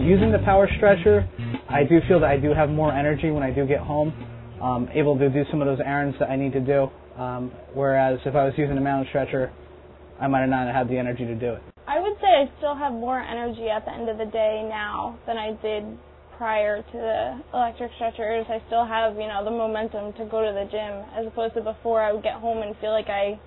Using the power stretcher, I do feel that I do have more energy when I do get home, able to do some of those errands that I need to do, whereas if I was using a manual stretcher, I might have not had the energy to do it. I would say I still have more energy at the end of the day now than I did prior to the electric stretchers. I still have, the momentum to go to the gym, as opposed to before I would get home and feel like I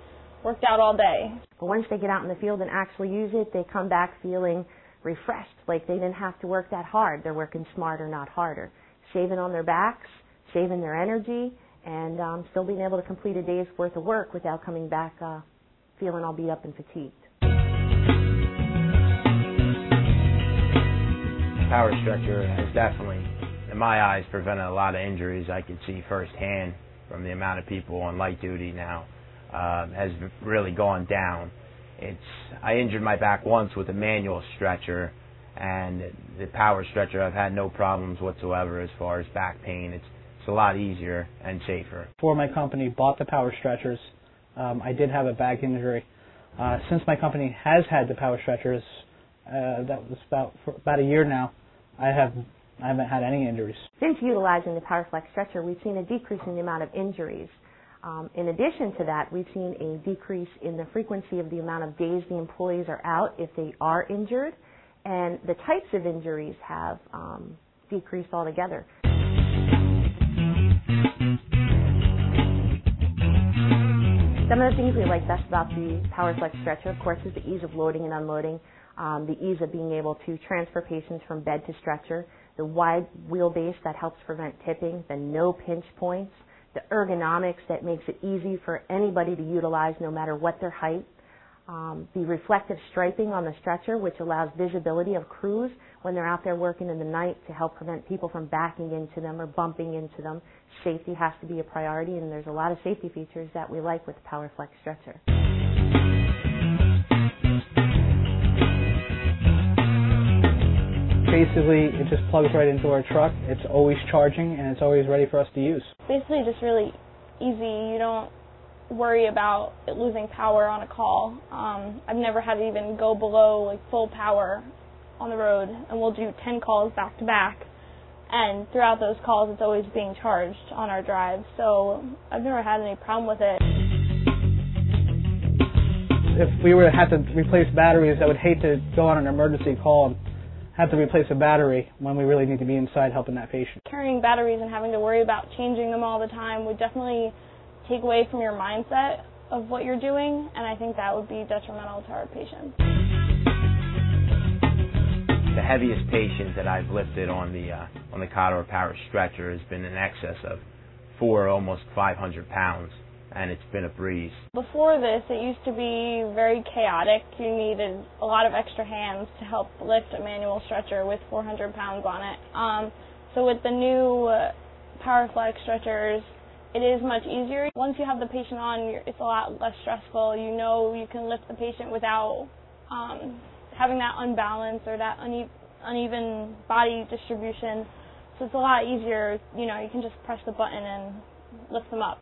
worked out all day. But once they get out in the field and actually use it, they come back feeling refreshed, like they didn't have to work that hard. They're working smarter, not harder. Saving on their backs, saving their energy, and still being able to complete a day's worth of work without coming back feeling all beat up and fatigued. Power stretcher has definitely, in my eyes, prevented a lot of injuries. I could see firsthand from the amount of people on light duty now has really gone down. I injured my back once with a manual stretcher, and the power stretcher I've had no problems whatsoever as far as back pain. It's a lot easier and safer. Before my company bought the power stretchers, I did have a back injury. Since my company has had the power stretchers, that was for about a year now, I haven't had any injuries. Since utilizing the Powerflexx stretcher, we've seen a decrease in the amount of injuries. In addition to that, we've seen a decrease in the frequency of the amount of days the employees are out if they are injured, and the types of injuries have decreased altogether. Some of the things we like best about the Powerflexx stretcher, of course, is the ease of loading and unloading, the ease of being able to transfer patients from bed to stretcher, the wide wheelbase that helps prevent tipping, the no pinch points, the ergonomics that makes it easy for anybody to utilize no matter what their height, the reflective striping on the stretcher, which allows visibility of crews when they're out there working in the night to help prevent people from backing into them or bumping into them. Safety has to be a priority, and there's a lot of safety features that we like with the Powerflexx stretcher. Basically, it just plugs right into our truck. It's always charging, and it's always ready for us to use. Basically just really easy. You don't worry about it losing power on a call. I've never had to even go below full power on the road, and we'll do 10 calls back to back, and throughout those calls it's always being charged on our drive, so I've never had any problem with it. If we were to have to replace batteries, I would hate to go on an emergency call and have to replace a battery when we really need to be inside helping that patient. Carrying batteries and having to worry about changing them all the time would definitely take away from your mindset of what you're doing, and I think that would be detrimental to our patients. The heaviest patient that I've lifted on the Condor Power Stretcher has been in excess of 400, almost 500 pounds, and it's been a breeze. Before this, it used to be very chaotic. You needed a lot of extra hands to help lift a manual stretcher with 400 pounds on it. So with the new Powerflexx stretchers, it is much easier. Once you have the patient on, it's a lot less stressful. You know you can lift the patient without having that unbalance or that uneven body distribution. So it's a lot easier. You can just press the button and lift them up.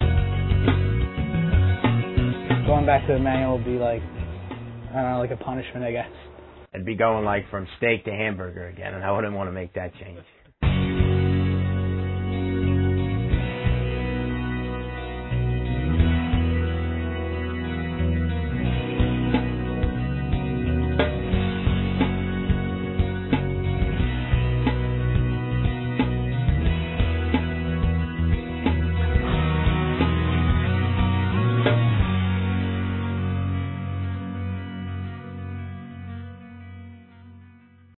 Going back to the manual would be like a punishment, I guess. It'd be going from steak to hamburger again, and I wouldn't want to make that change.